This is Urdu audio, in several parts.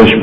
10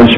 10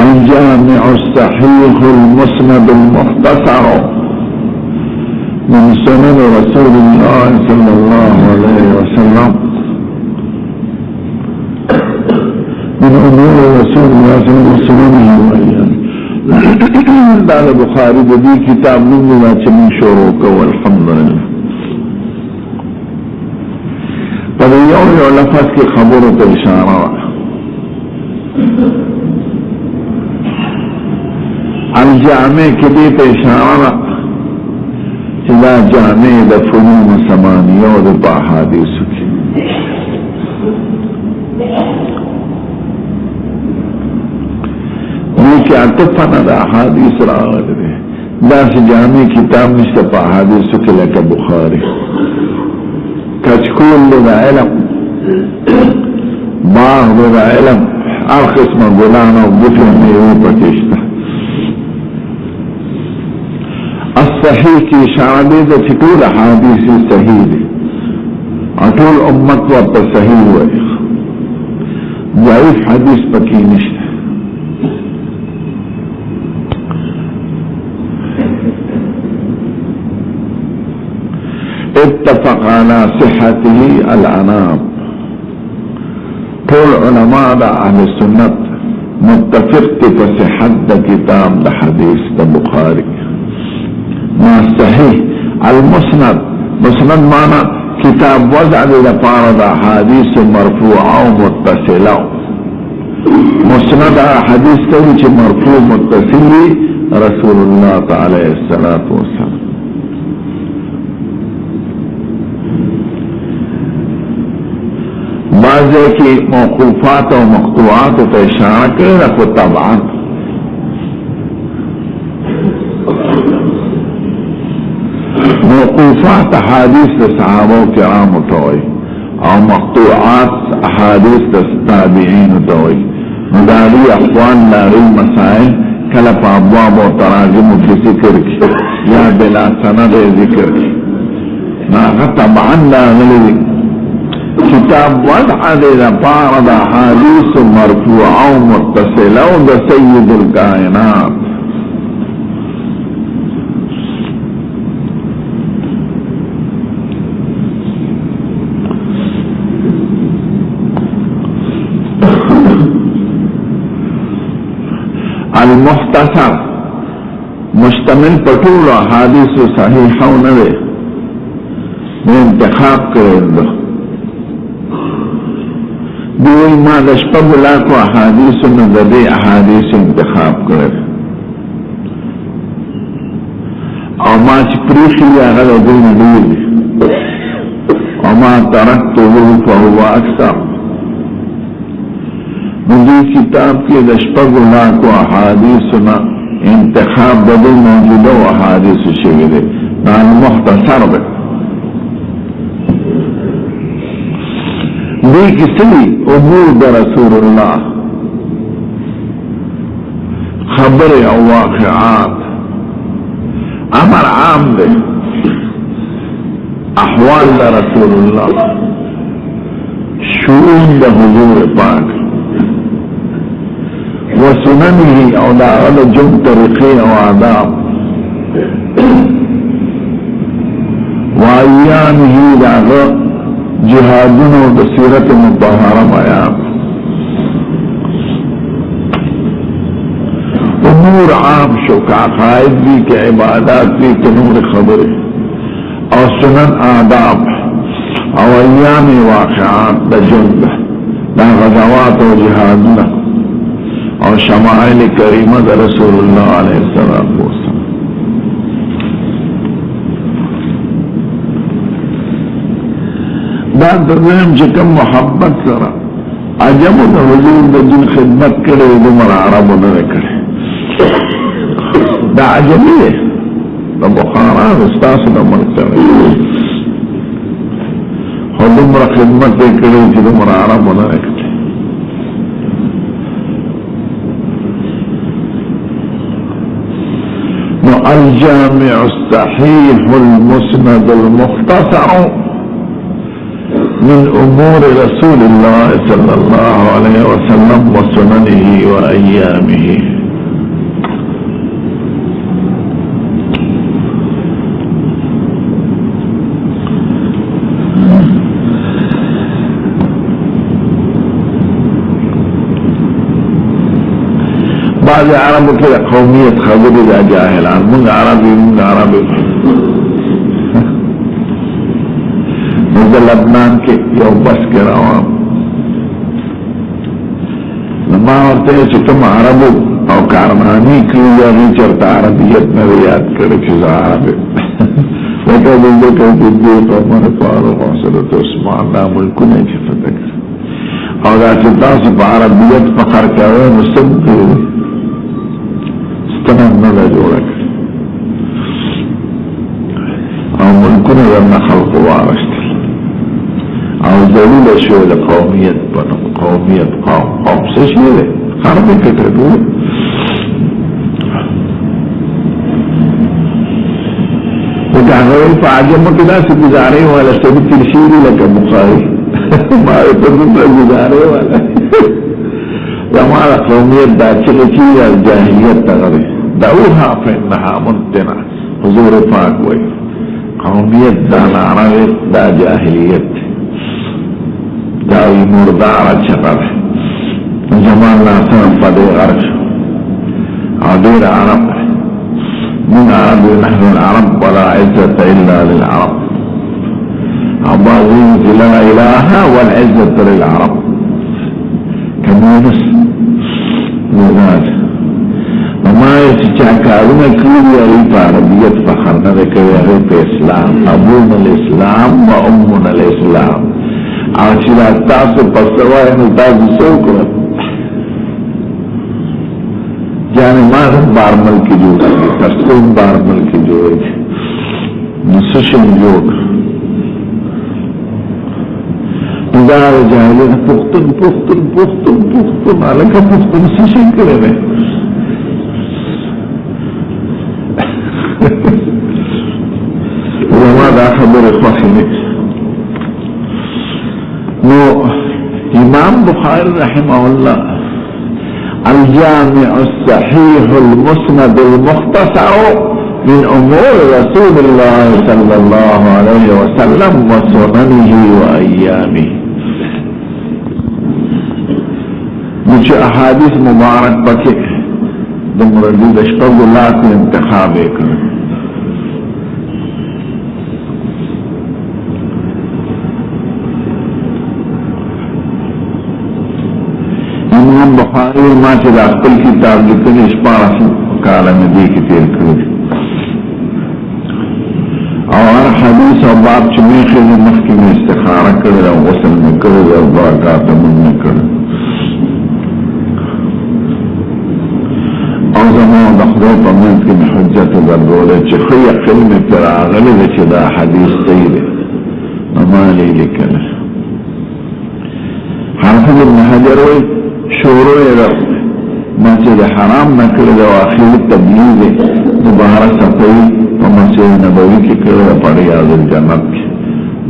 الجامع الصحيح المسند المختصر من سنن رسول الله صلى الله عليه وسلم من امور رسول الله صلى الله عليه وسلم دال بخاری دی کتاب نومنا چمن شروع کو الحمدللہ پر یو لفظ کی خبروں ته اشاره الجامع کے دی ته اشاره چې جامع د فنون ثمانیه او د احادیث کې نیکه اتفنا د احادیث راغلي دا چې جامع کتاب نشته په احادیث کې لکه بخاری کچکول د علم باغ د علم هر قسمه ګلان او بوټي میوه پکې شته صحیح کی اشاره ده چې ټول حدیث صحیح دي ټول امت ورته صحیح وایي ضعیف حدیث پکې نشته اتفق على صحته الانام طول علماء دا اهل السنت متفق په صحت د کتاب د حدیث د بخاری ما صحیح المسند مسند معنا کتاب وضع لپاره د حدیث مرفوع او متصل مسند حدیث ته چې مرفوع متصل رسول الله تعالی الصلاۃ والسلام بعضی کی موقوفات و مقطوعات تا اشارہ کرے رکھو طبعا موقوفات حادیث صحابہ کرام توئی او مقطوعات حادیث تابعین توئی مداری اخوان ناری مسائل کلپ ابواب و تراجم کی ذکر کی یا بلا سند ذکر کی ناغا طبعا لاغلی کتاب وضع دے دا پارد حدیث مرفوع او متصل او دا سید الکائنات المختصر مشتمل پٹول حدیث صحیحو نوے انتخاب کرد دوی ما د شپږ لاکو احادیثو نه د دې احادیث انتخاب کړل او ما چې پریښي هغه د دوی نه ډېر دي او ما ترکته فهو اکثر نو دې کتاب کې د شپږ لاکو احادیثو نه انتخاب د دوی موجوده احادیثو شوي دي دا مختصر دی دیکھ سلی امور دا رسول اللہ خبر او واقعات امر عام دے احوال دا رسول اللہ شؤون دا حضور پاک وسننه او دا غل جم طریقی او آداب وایانه دا غل جهادونو د سیرت مطهره بیان امور عام شو که عقائد دی که عبادات دی که نور خبر او سنن آداب او ایام واقعات د جند دا غزوات و جهادونه او شمائل کریمه د رسول الله علیه السلام دا درم چې کوم محبت سره عجب د حضور د دین خدمت کړي د مر عربو نه کړي دا عجب دی د بخارا استاد د مرکه حضور خدمت کړي چې د مر عربو نه کړي نو الجامع الصحيح المسند المختصر من امور رسول الله صلى الله عليه وسلم وسننه وايامه بعض عربو كده قومية خبري دا جاهلان من عربي د لبنان کې یو بس کې روان ما ورته چې کوم عربو او کارمانی کړي یا چرته عربیت نه یاد کړي چې عرب وکړه د دې په مونږ فاروق حضرت عثمان دا ملکونه چې فتح او دا چې تاسو په عربیت فخر کوئ نو سم کوي ستنه نه جوړه او ملکونه ورنه خلق وارشت او ضرور شو د قومیت پنو قومیت قوم څه شي ده خرابې کړو لکه هغه په عجمه کې داسې گزارې والا سړي تیر شوي لکه بخاري ما په دومره گزارې والا زما د قومیت دا چغې چې جاهلیت ته دی دعوها فإنها منتنه حضور پاک وی قومیت دا نعره دا جاہلیت داوی مردار چپر زمان ناسم پدے غرق عدیر عرب من عرب نحن العرب ولا عزة إلا للعرب عبازين لا إله والعزة للعرب كمونس وذات وما يتشاكالون كل يريد عربية فخرنا ذكر يريد اسلام ابونا الاسلام و امنا الاسلام عاشرا تاسو پسوائی نتاسو سوکر جانے مارم بارمل کی جو تسکون بارمل کی جو نسشن جو ندار جاہلین پختن پختن پختن پختن علکا پختن سشن کرے میں وما دا خبر خوخنی نو امام بخاری رحمه الله الجامع الصحيح المسند المختصر من امور رسول الله صلى الله عليه وسلم وسننه وايامه مجھ احادیث مبارک پکے دمردی دشپگ اللہ کو انتخاب کر امام بخاری ما چې د خپل کتاب لیکنې شپاړس کاله مې دې کې تیر کړی او هر حدیث او باب چې مې خېږي مخکې مې استخاره کړې او غسل مې کړی او دعا کاته مې کړی او زموږ د خدای په منځ کې مې حجت درلودې چې ښه یقین مې تر راغلی دی چې دا حدیث صحیح دی نو ما یې لیکلی حافظ ابن حجر وایي شروع مسجد حرام نکړه د اخر تبلیغ مبارک صفوی په مسجد نبوي کې کړه په ریاض الجنت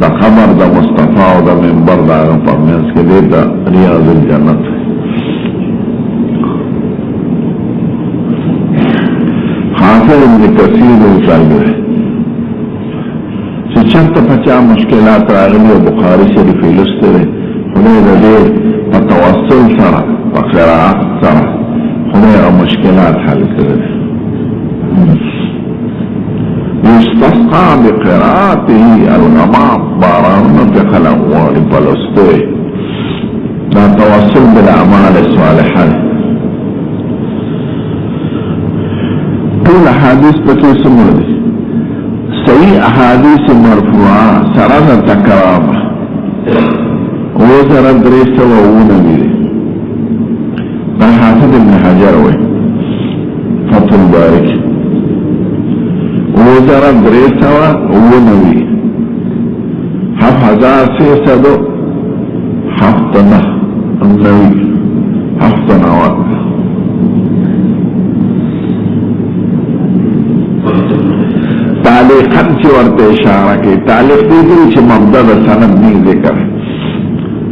د خبر د مصطفی او د منبر د په منځ کې د ریاض الجنت حافظ ابن کثیر وصالح چې چېرته پچا مشکلات راغلي او بخاری شریف لسته خدای دې په توسل سره په قرائت سره خدای مشکلات حل کړي يستسقى بقراءته الغمام باران بخلق واري بلسطوي لا توسل بالاعمال الصالحه طول احاديث بكي سمره صحيح احاديث مرفوعه سرد تكرامه وزر دريسه وونوي دا حافظ ابن حجر وي فتح البارك وزر دريسه وونوي حفظا سيسدو حفظنا النوي حفظنا وقت تعلیقاً چی ورته اشاره کوي تعلیق دی چې مبدا د سند نه ذکر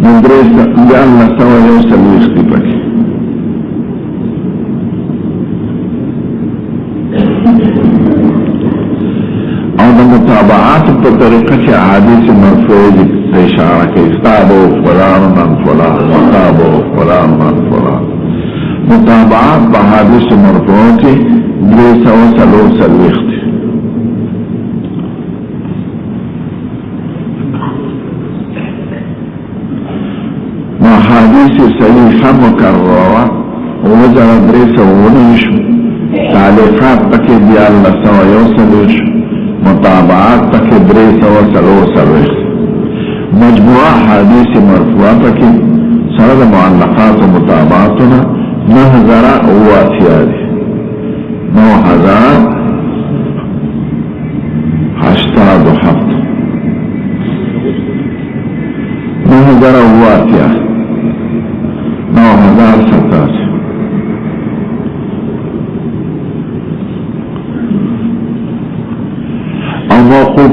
مدرس جان نسوا یو سلوختی پکې او د متابعات په طریقه چې احادیث مرفوعه اشاره کوي استابو فلان من فلان وتابو فلان من فلان متابعات په احادیث مرفوعه کې سلوختی حدیث صحیحه مکرره وزر دريسه ونشو تعلیقات پکې دیال سوا یو سلوش مطابعات پکې دريسه و سلوش مجموعه حدیث مرفوعه پکې سره معلقات و مطابعاتنا 9000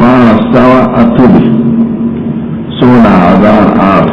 588 16,008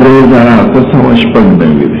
2008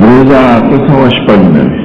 2008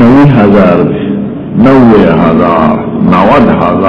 90,000 90,000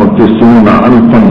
90,000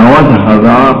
90,000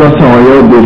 201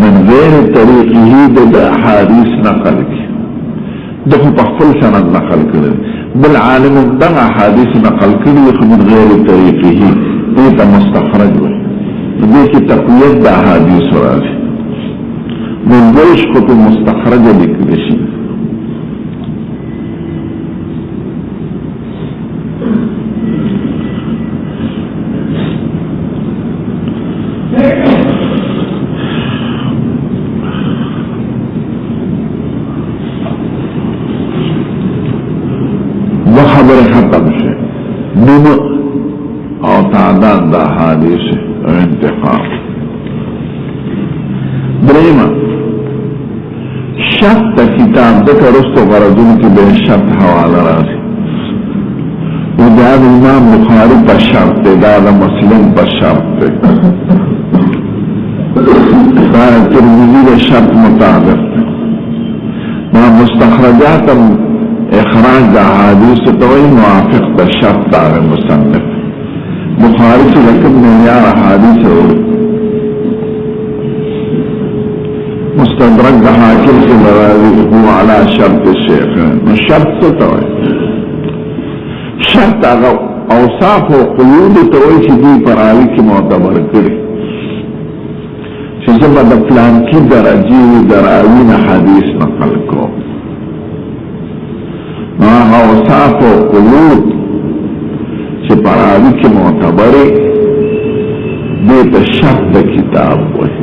من غير طريقه دا حديث نقل کی دغه په خپل سند نقل کړي بل عالم دغه حدیث نقل کړي خو من غیر طریقه دې ته مستخرج وي دې کې تقویت د احادیث راځي من ویش کو په مستخرج لیکل شي خبر ختم شي نوم او تعداد دا حادث انتقام دریما شرط دا کتاب دکا رستو غرضون کی بے شرط حوالا رازی و دا امام بخاری پر شرط دے دا مسلم پر شرط دے دا ترمذی دا شرط مطابق دا مستخرجات اخراج دا حدیث توئی موافق دا شرط دا مصنف بخاری سے لکم معیار حدیث مستدرک دا حاکم سے براوی هو علا شرط الشیخین شرط ستوئی شرط آگا اوصاف و قیود توئی چی دی پراوی کی معتبر کری چی زبا دا پلان کی درجی دراوین حدیث نقل کو آگا اوصاف و قیود چی پراوی کی معتبری دیتا شرط دا کتاب ہوئی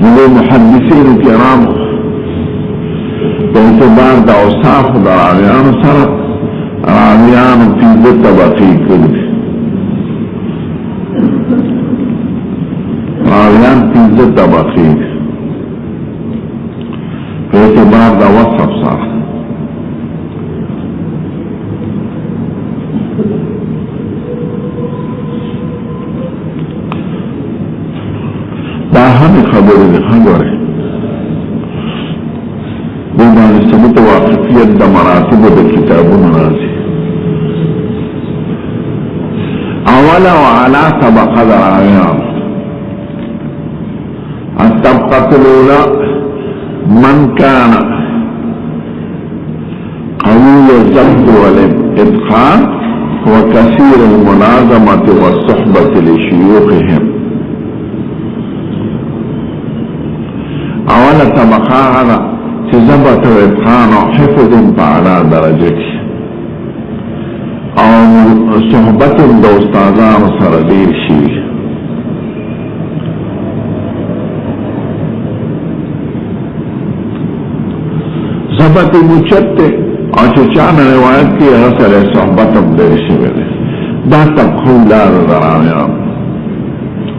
وہ محدثین کرام باعتبار دا اوصاف دا راویان سر راویان پینزه طبقی کردی راویان پینزه طبقی باعتبار دا وصف سر همی خبری نخواهی بیدانی ثبت واقفیت دا مراتب دا کتابون رازی اولا وعلا طبقه دا راویان الطبقه الاولى من كان قوي الضبط والاتقان وكثير الملازمه والصحبه لشيوخهم اولا طبقه هذا چه ضبط و اتقان و حفظ پاعلا درجه کی او صحبت د استادانو سره ډیر شي ضبط مچت او چې چانه روایت کی هغه سره صحبت هم ډیر شي دا طبقه لار درانه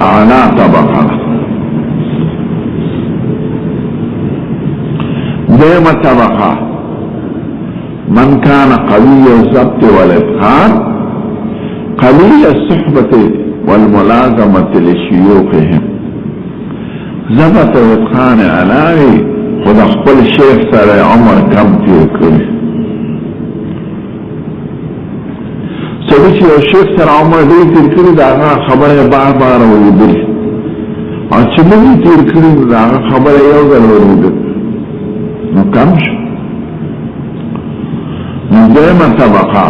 اعلی طبقه دیم طبقه من كان قوي الضبط والاتقان قليل الصحبة والملازمة لشيوخهم ضبط واتقان علاوه خود خپل شیخ سره عمر کم تیر کړی سړي چې یو شیخ سره عمر ډېر تیر کړی دا خبره بار بار ولیدل او چې موږ تیر کړی دا خبره یو ځل ولیدل نو کم شو دیمه طبقه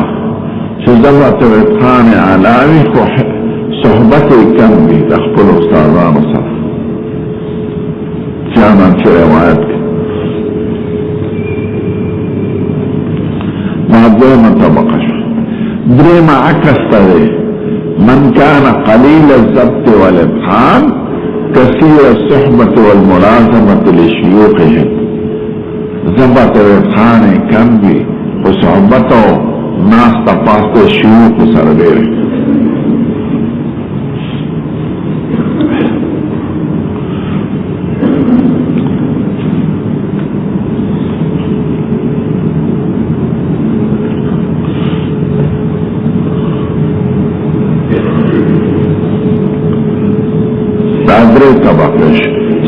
چې ضبط واتقان علاوه خو صحبت کم وي د خپل استادانو سره چانان چې روایت دیمه طبقه شو دریمه عکس ته من كان قليل الضبط والاتقان كثير الصحبة والملازمة لشيوخهم ضبط واتقان کم وي و صحبتو ناس تپاست شیوخ سر دیره دادره طبقش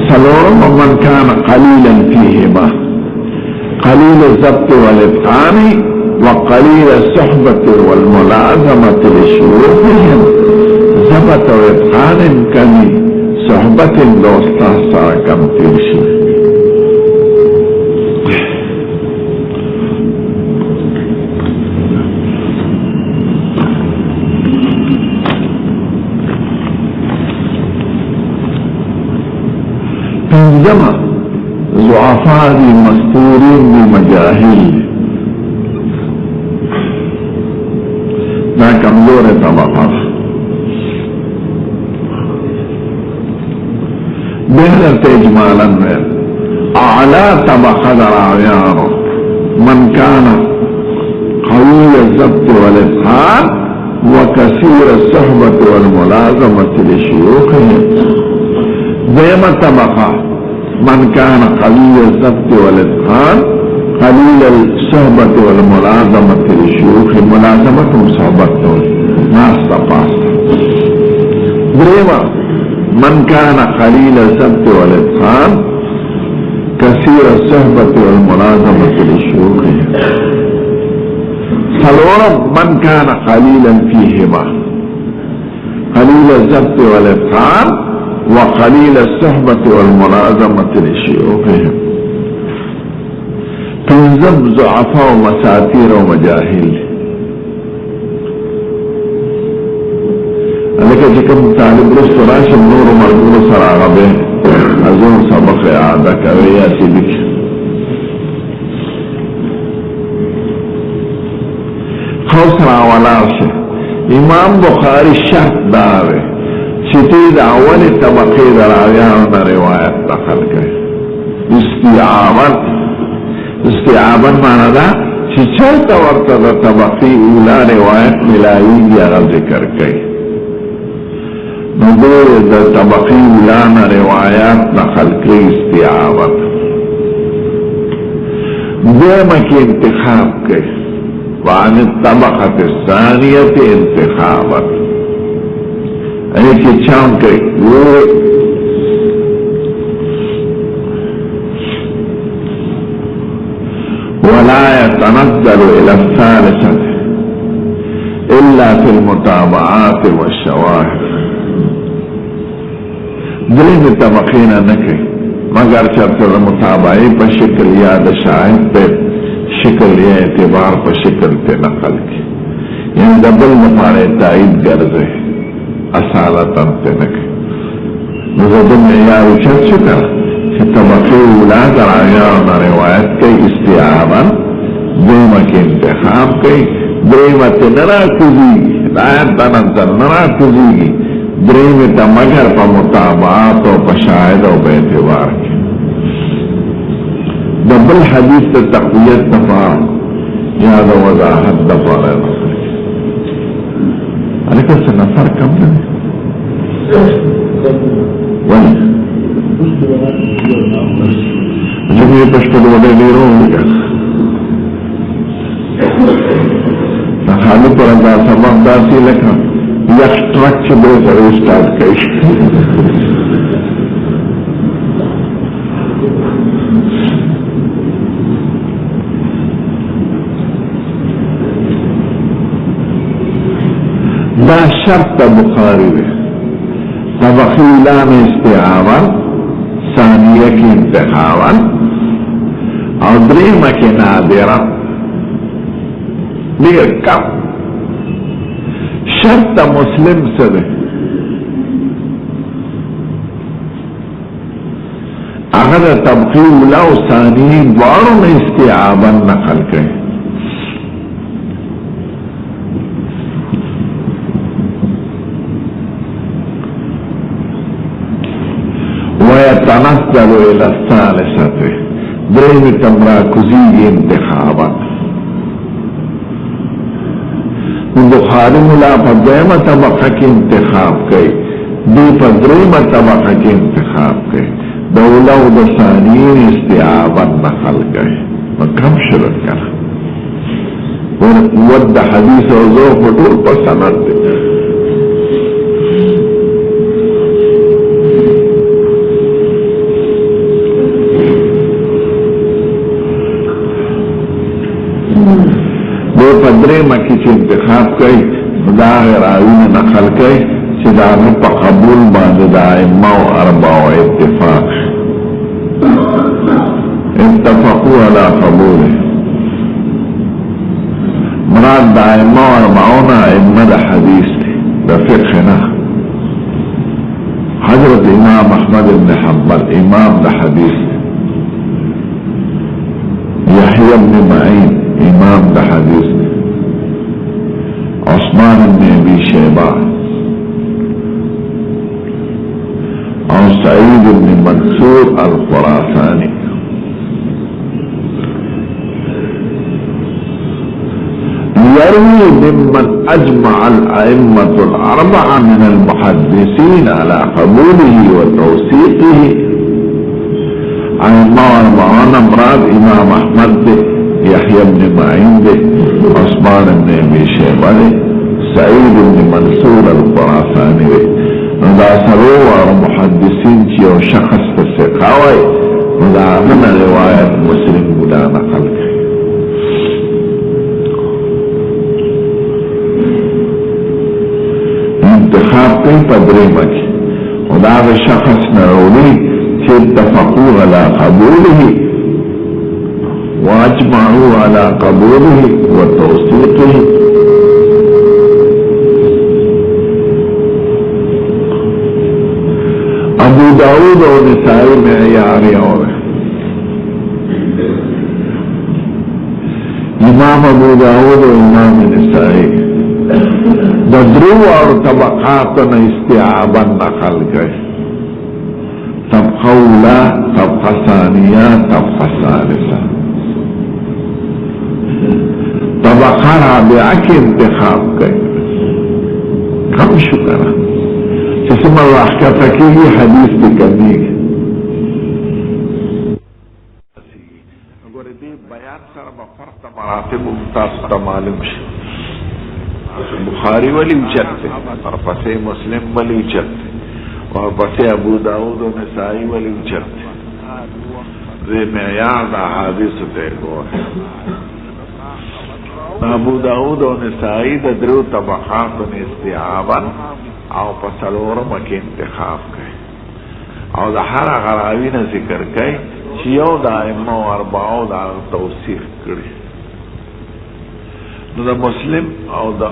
سلورم من كان قليلا فيهما قليل الضبط والاتقان وقليل الصحبة والملازمة لشيوخهم ضبط واتقان كمي صحبة دوستا سارا کم تیرشی پنجمه ضعفاء دي مستورين دي مجاهل دا کمزور طبقه بهرت اجمالا اعلى طبقه دراویان من كان قوي الضبط والاتقان وكثير الصحبة والملازمة لشيوخهم. دائما طبقه من كان قوي الضبط والاتقان قليل الصحبة والملازمة لشيوخهم. ملازمتهم صحبتهم ناس تقاسط. دائما من كان قليل الضبط والاتقان كثير الصحبة والملازمة لشيوخهم. فالورب من كان قليلا فيهما قليل الضبط والاتقان وقليل الصحبة والملازمة لشيوخهم. تنزب ضعفاء ومساتير ومجاهل. لکه چې کوم طالب رسو راشم نور مرګونو سره هغه به ازون سبق اعاده کوي یا چې لیکي. خوص را ولاړ شه. امام بخاری شرط دا دی چې ته د اولې طبقې د راویانو نه روایت نقل کوي. استیعابا معنا دا چې چېرته ورته د طبقې اوله روایت ملاویږي هغه ذکر کوي. نو دور د طبقی اولانا روایات نقل کری استیعابت. دیمه کی انتخاب کری وعن الطبقت الثانیت انتخابت. ایکی چاون کری ولا يتنزل الى الثالثة الا في المتابعات والشواهد. درین طبقینا نکی مگر چرته د متابعی په شکل یا د شاهد په شکل یا اعتبار په شکل ته نقل کی. یعنی د بل مطالعه تایید ګرځي اصالتا ته نکی. نو د معیار چت شکر چې طبقی اولا دراویان روایت کوي استیعابا. دیمه کې انتخاب کوي. دریمه ته نرا کوزیږي رایت تنظر نرا کوزیږي. دریمه تا مگر پا مطابعات و پا شاہد و بیعتبار کی. دبل حدیث تا تقویت دفاع یا دا وضاحت دفاع رہا نفر کی. علیکہ سے نفر کم دنے ولی جب یہ پشکل وڈے دیروں لگا نخالی پر ازا سبب داسی لکھا یک ٹرک چھ بے سرے سٹارٹ کئی. دا شرط بخاری ہے. طبقی اعلان استعاما ثانیہ کی انتخابا اور دریمہ کی نادرہ دیر کم. شرط مسلم سے دے اگر طبقی اولا و ثانی دواروں میں استعابا نقل کریں. وَيَتَنَزَّلُ إِلَى الثَّالِثَةِ دریم تمرا کزیگی انتخابا. بخاری ملا پا دیمہ طبقہ کی انتخاب کئی دی پا دریمہ طبقہ کی انتخاب کئی دولا و دسانین استعابا نقل کئی. کم شرط کرا ود حدیث و ذوق و طول پا سند دی. پدرے مکی چی انتخاب کئی دا راوین نقل کئی چی داغی پا قبول باندے دا ائمہ و اربع و اتفاق اتفقو علا قبول. مراد دا ائمہ و اربعونا ائمہ دا حدیث دی دا فقہنا. حضرت امام احمد بن حنبل امام دا حدیث دی. یحیی بن معین امام دا حدیث دی. عثمان بن ابی شیبہ اور سعيد بن منصور الخراساني يروي ممن أجمع الأئمة الأربعة من المحدثين على قبوله وتوثيقه أئمة أربعة مراد إمام أحمد يحيى بن معين عثمان بن أبي شيبة سعيد بن منصور الخراساني دا سرور محدثين چیو شخص تسقاوی دا غنى روایت مسلم بدا نقل کئی انتخاب کئی پدریمہ کی خدا دا شخص نرولی چی اتفقوا على قبوله واجمعوا على قبوله وتوثيقه ابو داود اور نسائی معیاری اور امام ابو داود اور امام نسائی بدرو اور طبقات استیعابا نقل گئے طبقہ اولا طبقہ ثانیہ طبقہ ثالثہ طبقہ رابعہ کے انتخاب گئے کم شکرہ جسم اللہ کا تکیلی حدیث بھی کرنی ہے اگر دی بیان سر بفرط مراتب امتاز معلوم شد بخاری ولی اچھتے اور پسے مسلم ولی اچھتے اور پسے ابو داود و نسائی ولی اچھتے دی معیار دا حادث دیکھو ابو داود و نسائی دا درو طبقات استیعابا او پسلورم کی انتخاب کئی او دا هر غراوین ذکر کئی چیو دا امو اربعو دا توصیح کری نو دا مسلم او دا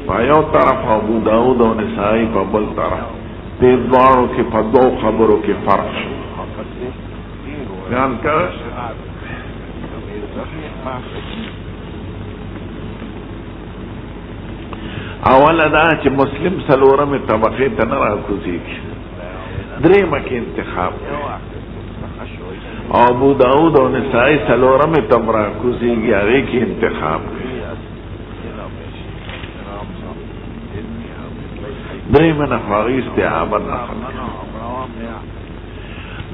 پایو طرف ابو داود و نسائی پا بل طرف دید دوارو کی پا دو خبرو کی فرق شو بیان کرش اول دا چې مسلم سلورم طبقه ته نه راکوزیږي درېمه کې انتخاب او ابو داود او نسائی سلورم ته راکوزیږي هغه کې انتخاب درېمه نه هغه استعابت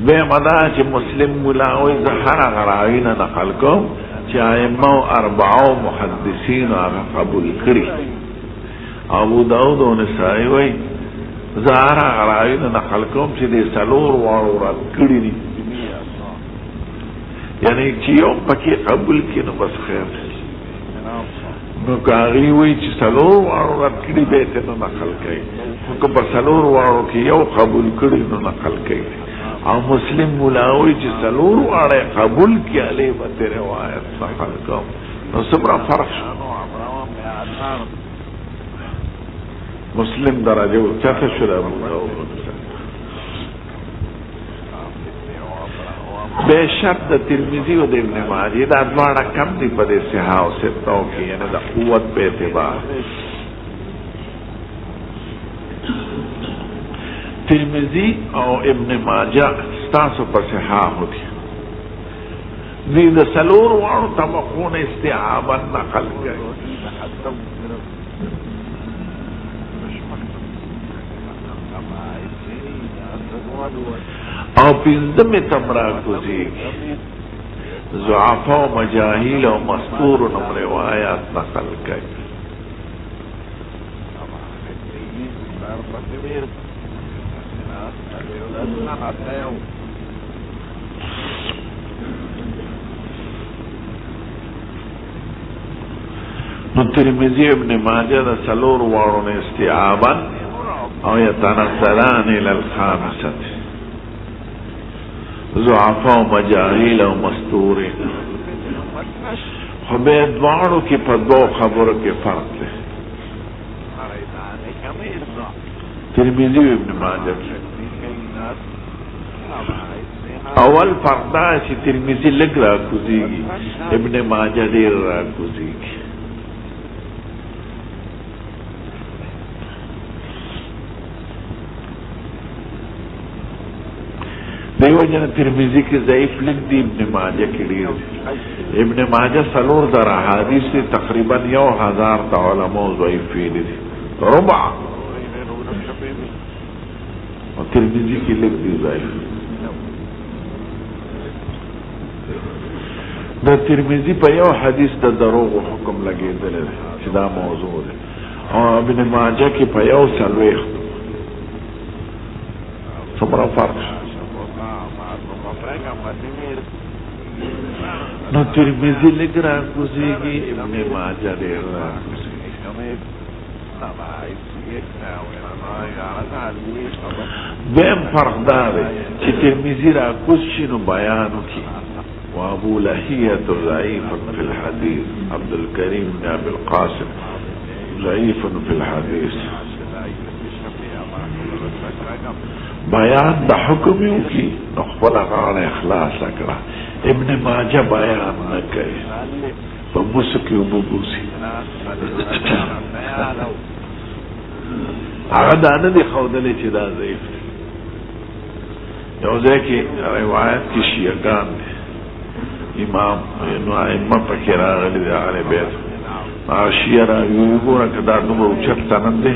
به مدا چې مسلم ملاوي زهر غراوینه نقل کوم چې ائمه اربعو محدثین هغه قبول کړي ابو داود و نسائی وی زهرا غرائن نقل کوم چې دی سلور وارو رد کړي دي یعنی چې یو پکې قبول کړي نو بس خیر نو کاغي وی چې سلور وارو رد کړي به ته نقل کوي نو په سلور وارو کې یو قبول کړي نو نقل کوي او مسلم ملاوي چې سلور واره قبول کړي علی به روایت نقل کوم نو صبر فرق مسلم درجه ورچاته شو ابو داود به شرط ترمذی و ابن ماجه دا دواړه کم دي په صحه او ستو کې یعنی د قوت په اعتبار ترمذی او ابن ماجه ستاسو په صحه هوتي دې د سلور وانو طبقون استعابا نقل کړي او پینزم تمراکوزیگی ضعفا و مجاہیل و مستور نم روایات نقل کئی نو ترمذی ابن ماجه دا سلور وارون استعابا او یتنزلان الى الخامسة ضعفا و مجاہیل و مستور خبید وارو کی پا دو خبر کے فرق لے ترمذی ابن ماجه اول فرق دا چی ترمذی لگ را کزیگی ابن ماجه دیر را کزیگی دیو جن ترمذی کی ضعیف لکھ دی، ابن ماجہ کی ډیر ابن ماجہ سلور در احادیث تقریبا 1000 تا علماء ضعیف فیلی دی ربع، اور ترمذی کی لکھ دی ضعیف. دا ترمذی په یو حدیث د دروغ حکم لګیدل چې دا موضوع ده، او ابن ماجه کې په یو څلوېښت. څومره فرق نو ترمذی لږ راکوزېږي، ابن ماجه ډېر راکوزېږي. دویم فرق دا دی چې ترمذی راکوز شي نو بیان وکړي. وابو لهية ضعيف في الحديث، عبد الكريم بن ابي القاسم ضعيف في الحديث. بیان د حکم یو کی خپل غاړه اخلاص کړه. ابن ماجه بیان نه کوي، په مسکی او بوسی هغه دا نه دی ښودلی چې دا ضعیف دی. یو ځای کې روایت کې شیعهګان دی، امام نو ائمه پکې راغلي دي اهل بیت، هغه شیعه راوي ګوره که دا دومره اوچت سند دی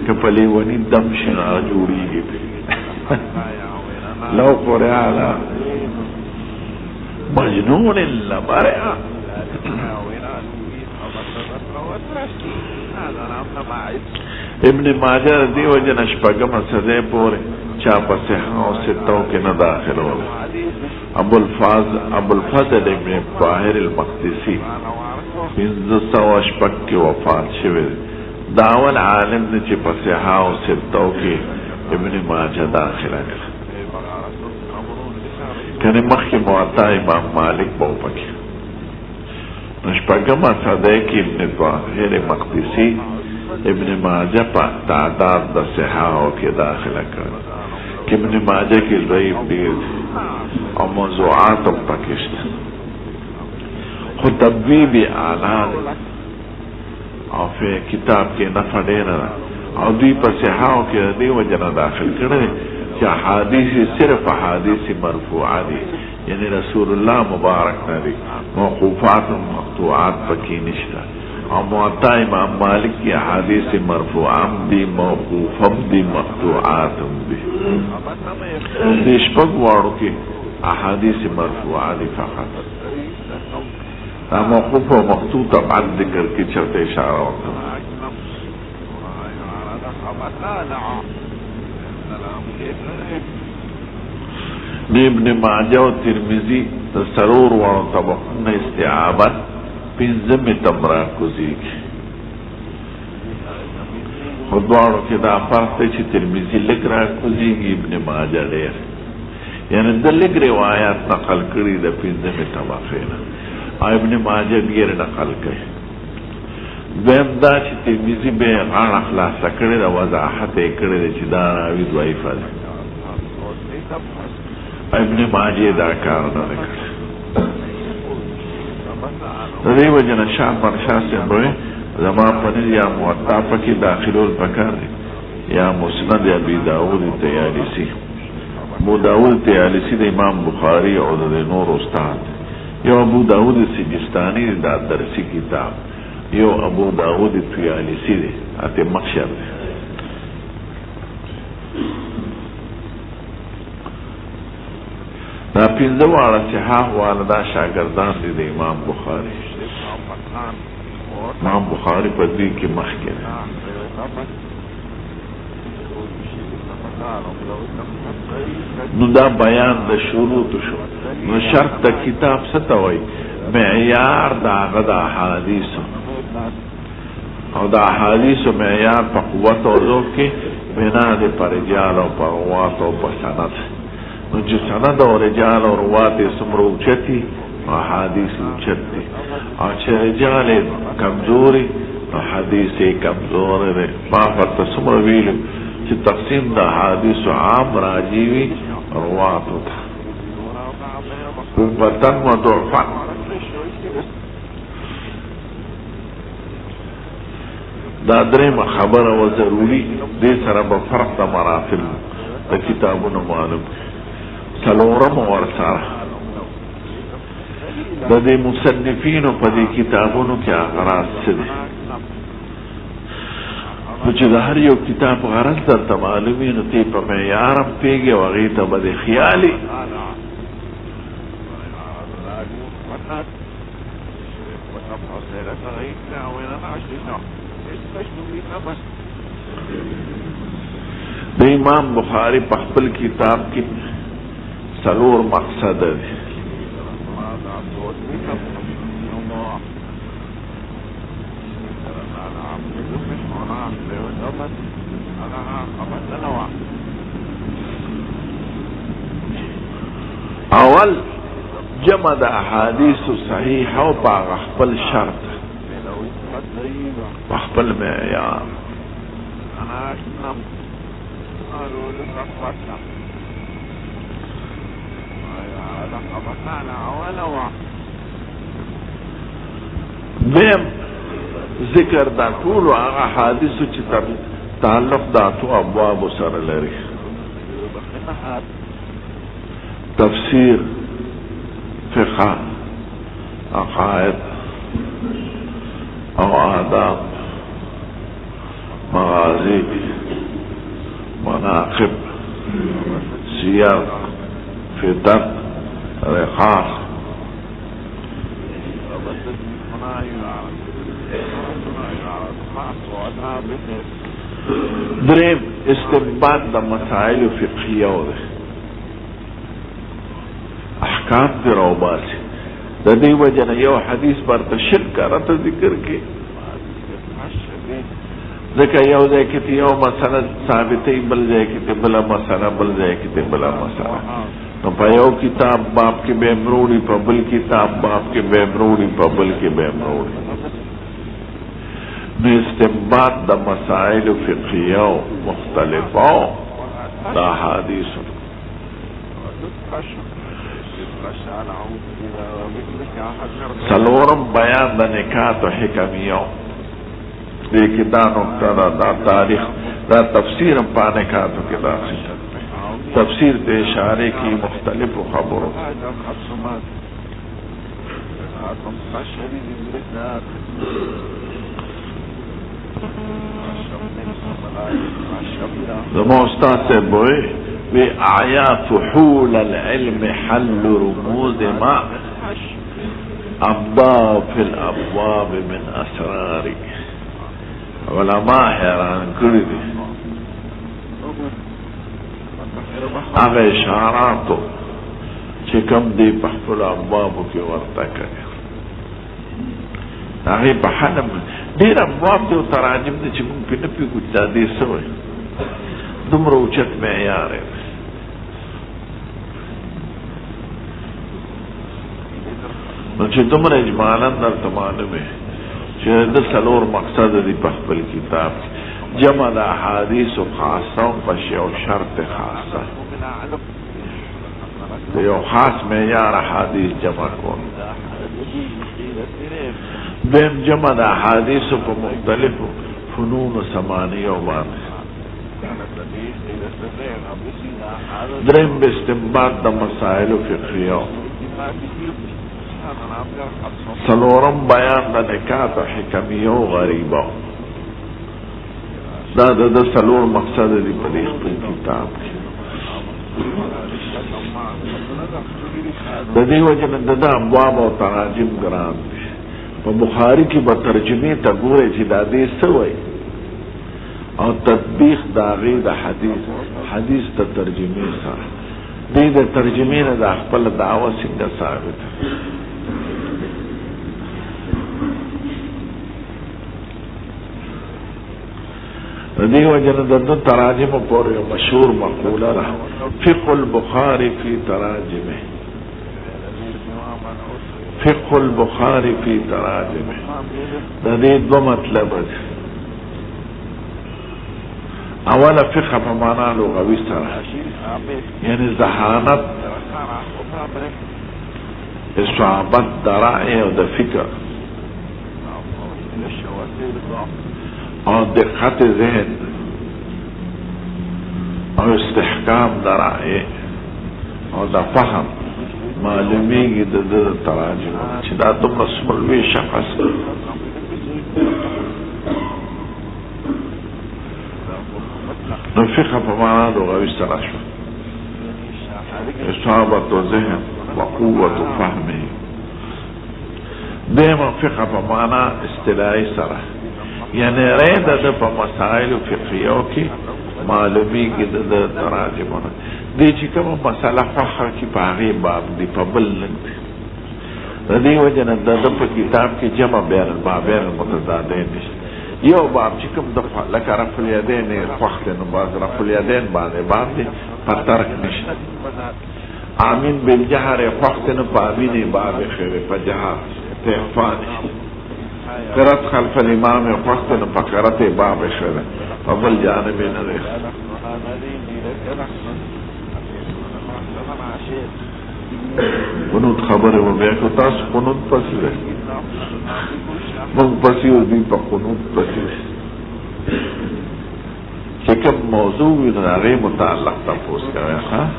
که په لیوني دم شي نو هغه جوړېږي لو قرئ علی مجنون لبرئ. ابن ماجه دی وجه نشپګم سده پورې چا په صحه او ستو کې نه داخلول. ابو الفضل ابن طاهر المقدسی 1500 کې وفات شوی. داول عالم دی چې په صحه او ستو کې ابن ماجه داخله کړ. کنه مخکې موطا امام مالک په پکې نشپګم سده کې ابن طاهر مقدسی ابن ماجه په تعداد د صحاحو کې داخله کړ. کې ابن ماجه کې ضعیف ډیر او موضوعات هم پکې شته، خو تبویب اعلی او په کتاب کې نفع ډیر او دوی په صحاحو کې دی وجه نه داخل کړي چې احادیث صرف احادیث مرفوعه دي، یعنی رسول الله مبارک نه دي، موقوفات و مقطوعات پکې نشته. اور موطا امام مالک کی احادیث مرفوعام دی، موقوفم دی، مقطوعاتم دی. دیشپک وارو کی احادیث مرفوعا دی فقط. موقوف و مقطوع بعد ذکر کی چرت اشارہ ہوتا ہے. ابن ماجه و ترمذی سرور وارو طبقون استعابت پنځم تمرا کوزیږي. خدوارو کې دا فرق دی چې ترمذی لږ را کوزیږي، ابن ماجه ډېر، یعنی د لږ روایات نقل کړي د پنځم طبقې نه، او ابن ماجه ډېر نقل کوي. دویم دا چې ترمذی به غاړه خلاصه کړې ده، وضاحت یې کړی دی چې دا راوي ضعیفه دی. ابن ماجه دا کار نه دی کړی. دې وجه نه شاه مرشاه سمبوي زمان پنیر یا موطا پکی داخلول پکار دی، یا مسند ابی داود طیالسی. ابو داود طیالسی د امام بخاری او د نور استاد، یو ابو داود سجستانی دا درسی کتاب، یو ابو داود طیالسی دی اته مخشر دی. دا پنځه واړه صحاح والا دا شاګردان دي د امام بخاری. امام بخاری په دې کې مخکې نو دا بیان د شروط شو. نو شرط د کتاب څه ته وایي؟ معیار د هغه د احادیثو، او د احادیثو معیار په قوت او ذوق کې بنا دی په رجال او په روات او په سند. نو چې سند او رجال او روات یې څومره اوچتي نو حدیث اوچت دی، او چې رجال کمزوري نو حدیث یې کمزور دی. ما ورته څومره ویلو چې تقسیم د حدیثو عام راجي وي رواتو ته، قوتن و ضعفن. دا درېمه خبره و ضروري، دې سره به فرق د مراتب د کتابونو معلوم. سلورم ورساره د دې مصنفینو په دې کتابونو کې اغراض څه دي چې د هر یو کتاب غرض درته معلومي نو تی په معیارم پیږي او هغې ته به د خیالي د امام بخاری په خپل کتاب کې څلور مقصد دی اول جمع د احادیث صحیح او په خپل شرط په خپل معیار دیم ذکر دا ټول هغه حادثو چې تعلق د اتو ابواب سره لري تفسیر فقه عقائد او آداب مغازی مناقب سیر فتن رقاص دریم استنباط د مسائل فقهیه او احکام دی راو باسی د دې وجه نه یو حدیث برته شل کارته ذکر کې ځکه یو ځای کې یو مسله ثابتې بل ځای کې بل مسله بل ځای کې بل مسله نو په یو کتاب باب کې به مروړي په بل کتاب باب کې به مروړي په بل کې به مروړي نو استنباط د مسائل فقهیه مختلفه د احادیث سلورم بیان د نکات و حکمیو دیکھ دا نقطہ دا تاریخ دا تفسیر پا نکاتو کے داخل تفسیر دے اشارے کی مختلف خبروں زمان استاد سے بوئے وی آیات حول العلم حل رموز ما ابدا فی الابواب من اسراری علماء حیران کری دی اگه اشاراتو چکم دی پخپل ابوابو کی ورطا کری اگه بحلم دیر ابواب دیو تراجم دی چکم پی نپی کچھ دادی سوئی دم روچت معیار ہے نو چې دومره اجمالا درته معلومه چې د سلور مقصد دی په خپل کتاب جمع د احادیث خاصه په یو شرط خاصه د یو خاص معیار احادیث جمع کول دیم جمع د احادیث په مختلفو فنون ثمانیه باندې دریم استنباط د مسائل فقهیه سلورم بیان د نکات حکمیه غریبه دا د سلور مقصد دی په دې خپل کتاب کې د دې وجه نه د ابواب او تراجم ګران دي په بخاری کې به ترجمه ته ګوري چې دا دې څه وایي او تطبیق دا غي د حدیث ته ترجمه سره دې د ترجمه نه د خپل دعوه څنګه ثابت دې وجه نه د تراجم پر یو مشهور مقوله ده فقه البخاري في تراجمه فقه البخاري في تراجمه د دې دوه مطلب دي اولا فقه په معنا لغوي سره یعنی ذهانت اصابت درائع او د فکر او دقت ذهن او استحکام درائع او دا فهم معلومیږي د تراجم چې دا دومره سملوي شخص نو فقه په معنا لغوي سره شو اصابت ذهن وقوة فهمه دیمه فقه په معنا اصطلاحي سره یعنی رید د په مسائل فقهیو کې معلومیږي د تراجمونه دي چې کوم مسله فقه کې په هغه باب دی په بل نه د دې وجه نه د په کتاب کې جمع بین البابین متضادین دي یو باب چې کوم د لکه رفع الیدین وخت نو باز رفع الیدین باندې په ترک نشته امین بالجهر وخت نو پابینه باب خیر په جهر تهفان قرات خلف الامام وقت فقرت باب خیر فضل جانب نه ده قنوت خبره و بیا کو تاسو قنوت پسې ده موږ پسې و دې په قنوت پسې چې کوم موضوع وي هغه متعلق تاسو کوي ها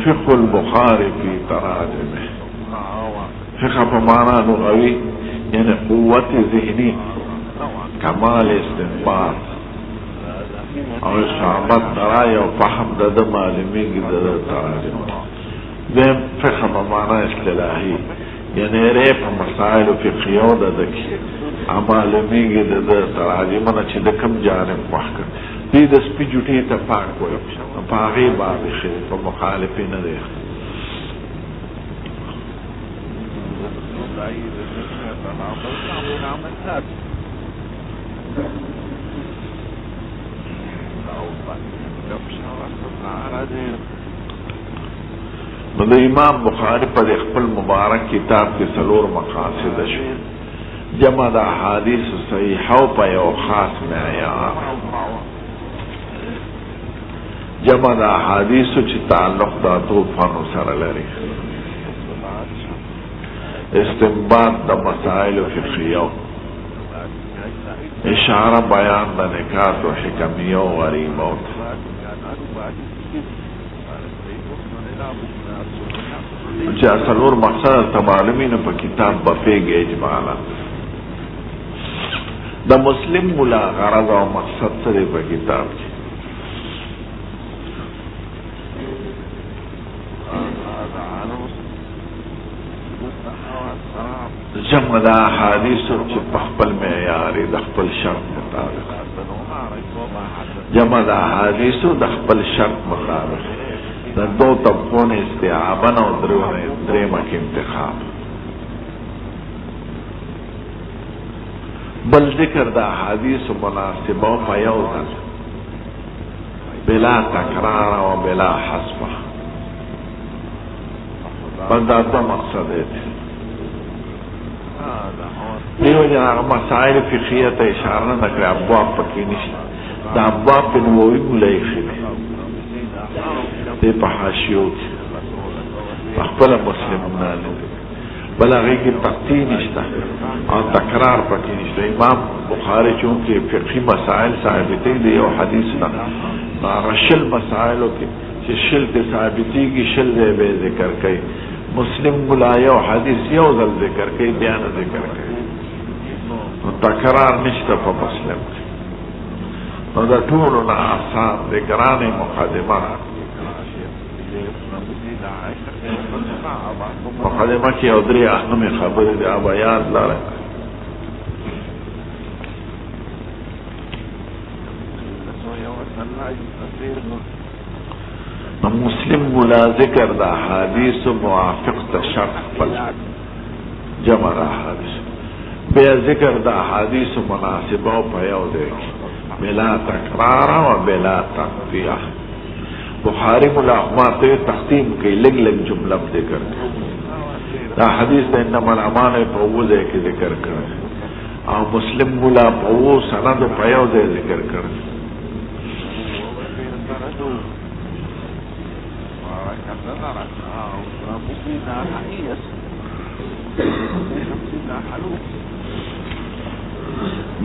فقه البخاري في تراجمه فقه بمعنى لغوي يعني قوة ذهني كمال استنباط او اصابت دراية وفهم ده معلومي ده تراجم ده فقه بمعنى اصطلاحي يعني ريب مسائل فقهية ده دكي معلومي ده تراجمنا چې د کوم جانب وحکر دې د سپي جوټې ته پاک وایي په هغې باندې ښه په مخالفې نه دی نو د امام بخاري په خپل مبارک کتاب کې څلور مقاصد شو جمع د احادیث صحیحه او په یو خاص معیار جمع د احادیثو چې تعلق د اتو فنو سره لري استنباط د مسائل فقهیو اشاره بیان د نکات او حکمیو او غریبو چې اصلور مقصد تمالمین په کتاب بپیږي اجمالا د مسلم مولا غرض او مقصد سره په کتاب کې جمع دا حادیثو چې په خپل معیار د خپل شرط مطابق جمع دا حادیثو د خپل شرط مطابق د دو طبقون استعابن او دریمه کې انتخاب بل ذکر دا حادیث مناسبه په یو ځل بلا تکرار او بلا حسبه بل دا دو مقصد دی دیو جنا مسائل فقهیه ته اشاره نه کړه ابواب پکې نشي دا ابواب په نووي مولای شي ته په حاشیو خپل مسلمانونه بل هغه کې تقطیع نشته او تکرار پکې نشته امام بخاری چونکه فقهي مسائل ثابتې دي او حدیث نه رشل مسائلو کې چې شل ته ثابتېږي شل به ذکر کوي مسلم بلایو حدیث یو ځل ذکر کوي بیان ذکر کوي تکرار نشته په مسلم نو دا ټولو نه آسان د ګرانې مقدمه کې یو درې اهمې خبرې دي هغه یاد لرئ مسلم ملا ذکر دا حدیث موافق تشرح پل جمع دا حدیث بیا ذکر دا حدیث مناسبه پیو دے بلا تکرار و بلا تقطیع بخاری ملا احمد تختیم کی لگ لگ جملہ ذکر دا حدیث دا انما الامان پاو دے کی ذکر کر او مسلم ملا پاو سند پیو دے ذکر کر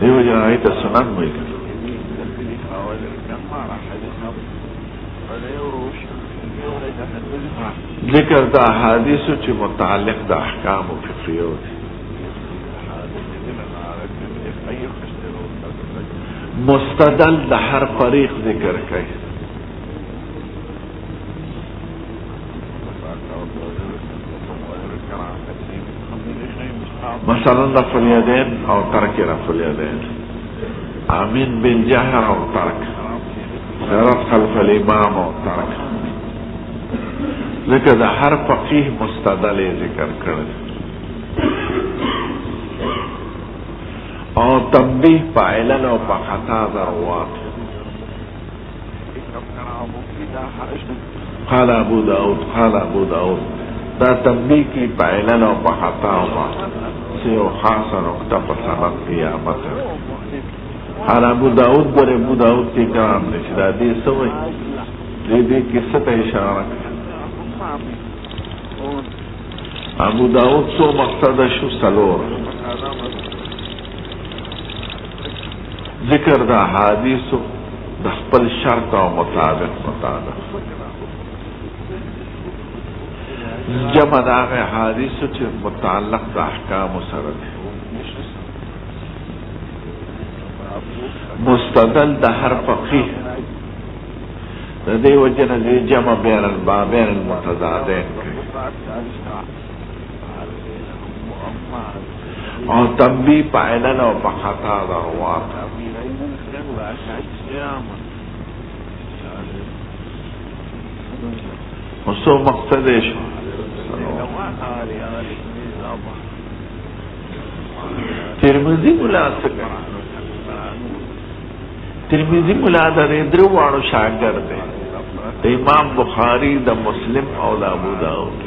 دیو جنائی تا سنن ہوئی ذکر دا حادیثو چی متعلق دا احکام و فقیو دی مستدل دا ہر طریق ذکر کئی مثلا رفع اليدين او ترك رفع اليدين امين بالجهر او ترك قراءة خلف الامام او ترك ذکر دا هر فقيه مستدل ذکر کرد او تنبیه پا علل او پا خطا ضروات قال ابو داود دا تنبیه کی پا علل او پا خطا او و خاصا نقطہ پر سبب قیامت ہے حال ابو داود در ابو داود کی کرام نشدہ دی سوئی دی قصت اشارہ ابو داود سو مقصد شو سلور ذکر دا حادیثو دا خپل شرط و مطابق جمع دا آغای حادیثو چی متعلق دا احکام سرد مستدل دا هر فقیه دا دی وجن دی جمع بین البابین المتضادین او تنبیه پا علل و پا خطا دا روات وسو مقصد شو ترمذی ملا دا درو وانو شاگرد ہے دا امام بخاری دا مسلم او دا ابو داود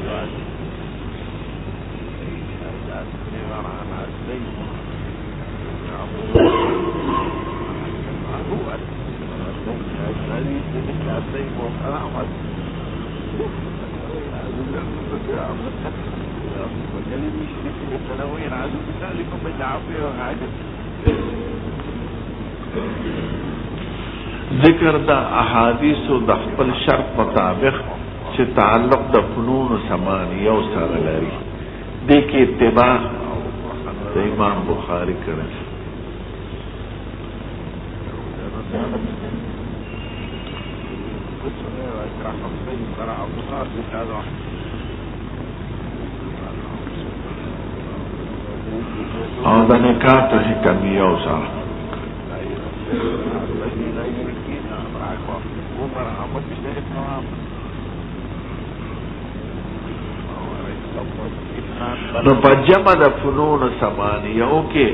ذکر دا احادیث و دا خپل شرط مطابق چه تعلق دا فنون و سمانیه و سر لاری دیکھ اتباع دا امام بخاری کرن او دا نکاح تا حکمیه و سر نو پا جمع دا فنون سمانیوں کے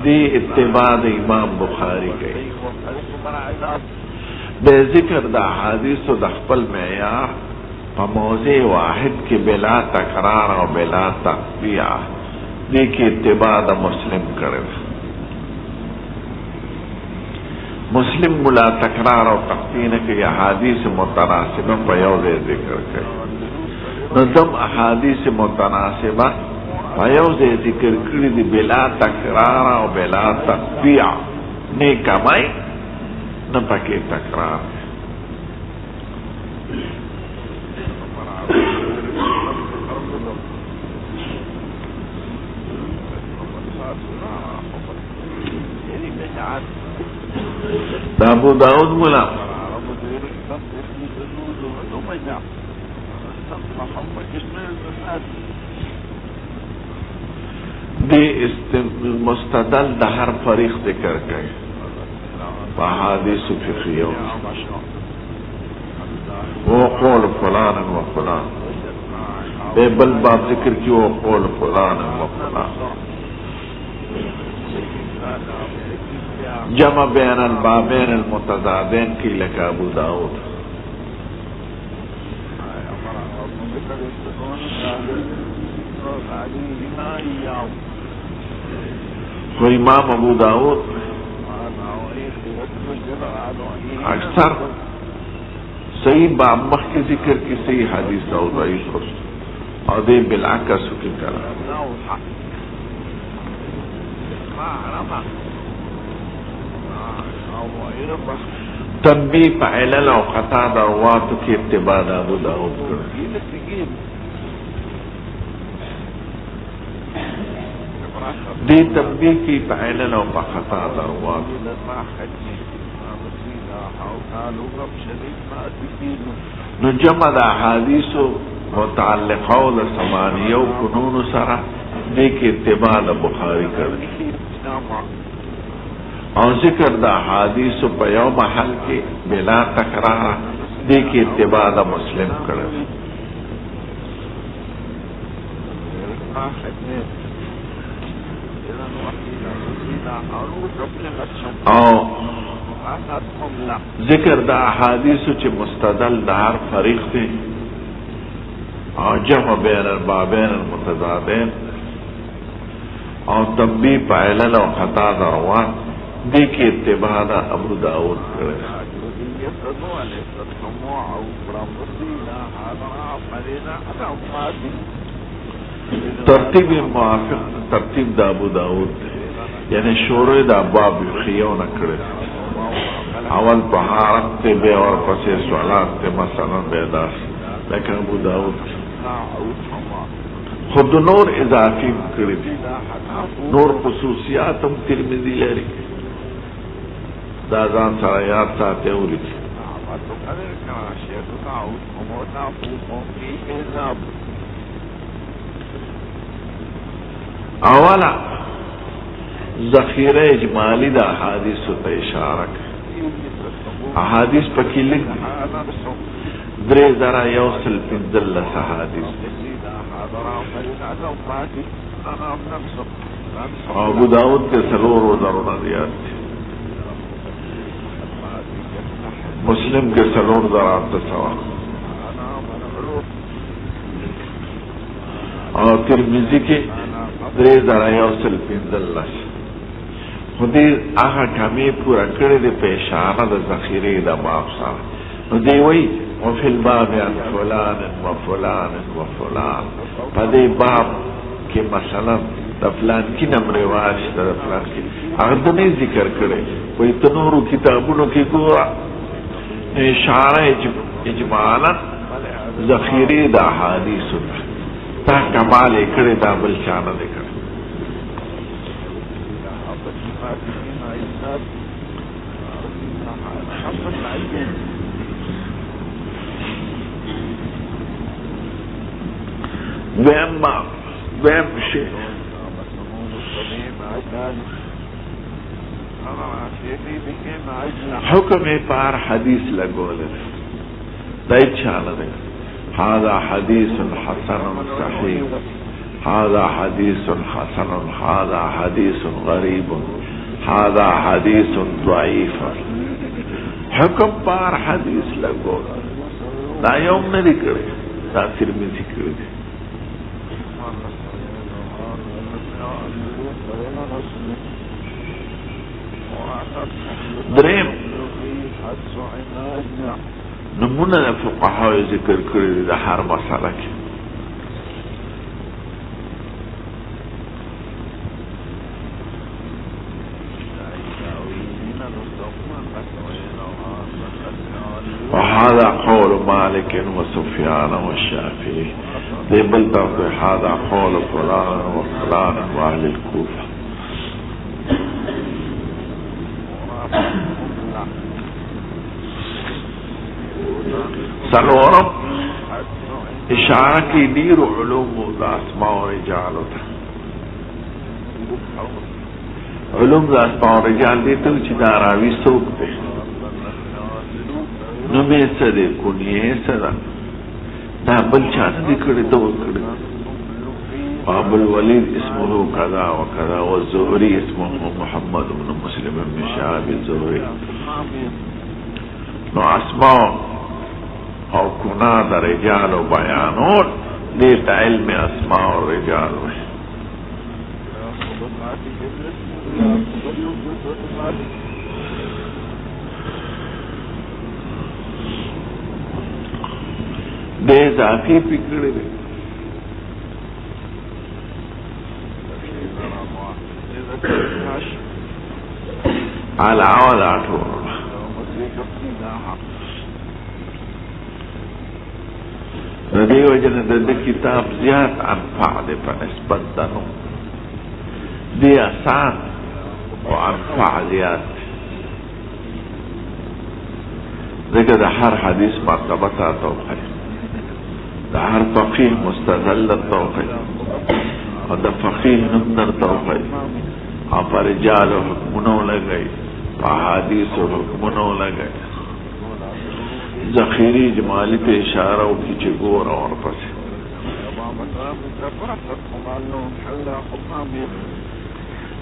دی اتباع دا امام بخاری گئی بے ذکر دا حدیث و دا خپل معیار پا موضع واحد کی بلا تکرار و بلا تقبیع دی کی اتباع دا مسلم کرے مسلم ملا تکرار و تقبیع کی احادیث متناسبہ پا یوز ذکر کرے نظم احادیث متناسبہ پیوز ذکر کری دی بلا تکرار و بلا تقبیع نیک امائی نپکی تکرار دا ابو داود ملا دی مستدل دا ہر فریق ذکر گئے بحادث فقهية وقول فلان وفلان بل باب ذکر کی وقول فلان وفلان جمع بین البابین المتضادین کی لکا ابو داود و امام ابو داود اکثر صحیح باب مخ کی ذکر کی صحیح حدیث اور ضعیف اور دے بالعکس کی کرا تنبیہ فعلل او خطا دروات کی اتباع ابو داود کرا دی تنبیہ کی فعلل او خطا دروات نو جمع دا حدیث متعلقه او ثمانیه او فنون سره دې کې اتباع د بخاری کړی او ذکر د حدیث په یو محل کې بلا تکرار دې کې اتباع د مسلم کړی او ذکر د احادیث چې مستدل د هر فریق دی او جمع بین البابین المتضادین او تنبیہ فعلل او خطا دروات دی کی اتباع دا ابو داود کرے ترتیب موافق ترتیب دا ابو داود یعنی شروع دا باب خیو نکڑے اول طہارت تے بے اور پسے سوالات تے مثلا بیداس لیکن ابو داود خود نور اضافی کری دی نور خصوصیات ہم ترمذی لری دازان سرایات ساتے ہولی تھی اولا ذخیرہ اجمالی دا احادیث تا اشارہ کر احادیث پکی لکھ درے ذرا یوصل پنزل احادیث ابو داود کے سلور و ذرون دیات تھی مسلم کے سلور ذرات تسوا اور ترمذی کے درے ذرا یوصل پنزل خودی آغا کمی پورا کرے دے پیشانہ دا ذخیرے دا باب سارا نو دی وی وفی الباب عن فلان و فلان و فلان پا دے باب کے مثلا دا فلان کی نم رواج دا فلان کی اگر دنے ذکر کرے وی تنورو کتابونو کی گورا اشارہ اجمالا ذخیرے دا حدیث تا کمال کرے دا بلچانہ دے کرے ویم شی حکم پار حدیث لگولے دائی چالا دے هذا حدیث حسن صحیح هذا حدیث حسن هذا حدیث غریب هذا حدیث ضعیف حکم پار حدیث لگولے دا یوم ندی کرے دا ترمذی کرے دریم نمونه فقهاء ذکر کړی د هر مسله کې وهذا قول مالك وسفيان والشافعي دي بلطف هذا قول فلان وفلان واهل الكوفه سلورم اشارہ کی دیر علوم دا اسماء و رجال علوم د اسماء رجال دي ته چې دا راوي څوک دی نو مې څه دی کونیه څه ده دا بل چا نه دي کړی ته وکړي ابو الوليد اسمه كذا وكذا والزهري اسمه محمد بن مسلم بن شهاب الزهري نو اسماء او کنا د رجال او بیانون دې علم اسماء الرجال دې ذاتی فکر دی علاوه دا ټول ندی وجن د کتاب زیات انفع دی په نسبت دنو دی آسان او انفع زیات ذکر د هر حدیث مرتبه تا توقع د هر فقيه مستدل توقع او د فقيه نمتر توقع او پر رجال حکمونو لگئی په حدیث حکمونو لگئی ذخیری جمالی په اشاره او کی چې ګور اور پس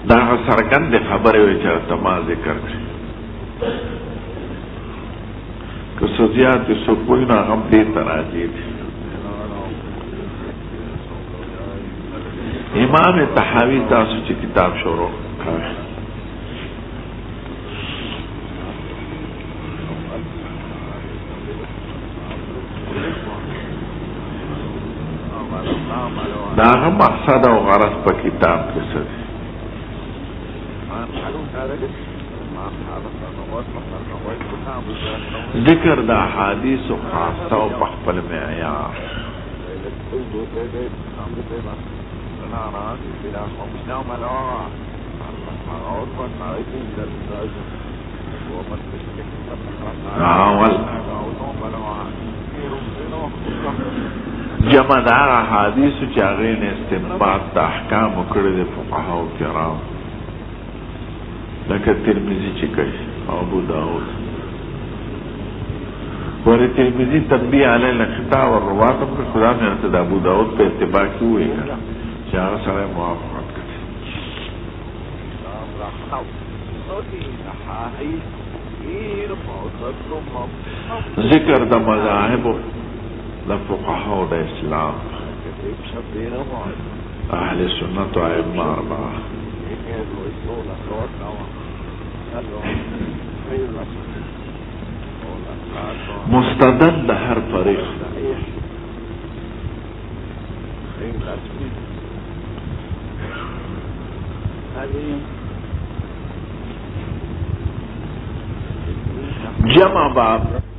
دا سرګند خبره وي چې تما ذکر کړي که سوزیات سو کوئی نه هم دې تراجی دي امام طحاوی تاسو چې کتاب شروع کړ دا هم مقصد او غرض په کتاب کې څه ذکر د احادیث او خاصه او په خپل معیار جمع دا احادیث چې هغه نه استنباط د احکام کړی د فقهاو کرام لکه ترمذی چې کوي او ابو داود ور ترمذی تنبیه علی الخطا والروات پر خدا میں د ابو داود په اتباع کې وایي چې هغه سره موافقت کوي ذکر د مذاهب د فقهاو د اسلام اهل سنت و ائمه اربعه مستند د هر فریق جمع باب